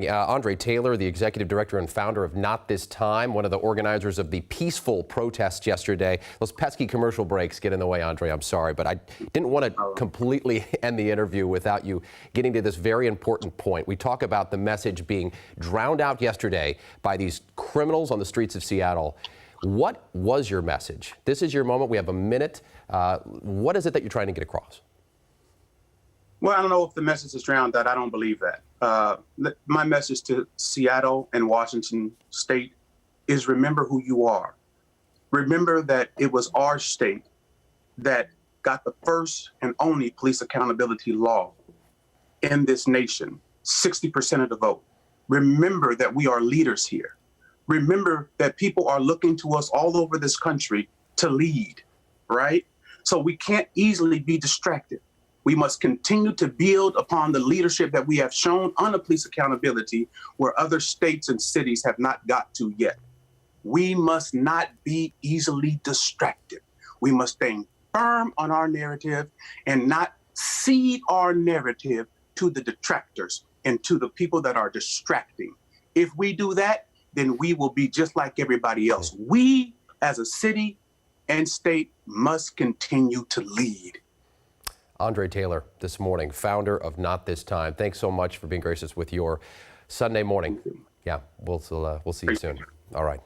Andre Taylor, the executive director and founder of Not This Time, one of the organizers of the peaceful protests yesterday. Those pesky commercial breaks get in the way, Andre. I'm sorry, but I didn't want to completely end the interview without you getting to this very important point. We talk about the message being drowned out yesterday by these criminals on the streets of Seattle. What was your message? This is your moment. We have a minute. What is it that you're trying to get across? Well, I don't know if the message is drowned out. I don't believe that. My message to Seattle and Washington State is remember who you are. Remember that it was our state that got the first and only police accountability law in this nation, 60% of the vote. Remember that we are leaders here. Remember that people are looking to us all over this country to lead, right? So we can't easily be distracted. We must continue to build upon the leadership that we have shown on the police accountability where other states and cities have not got to yet. We must not be easily distracted. We must stay firm on our narrative and not cede our narrative to the detractors and to the people that are distracting. If we do that, then we will be just like everybody else. We, as a city and state, must continue to lead. Andre Taylor, this morning, founder of Not This Time. Thanks so much for being gracious with your Sunday morning. Yeah, we'll see you soon. All right.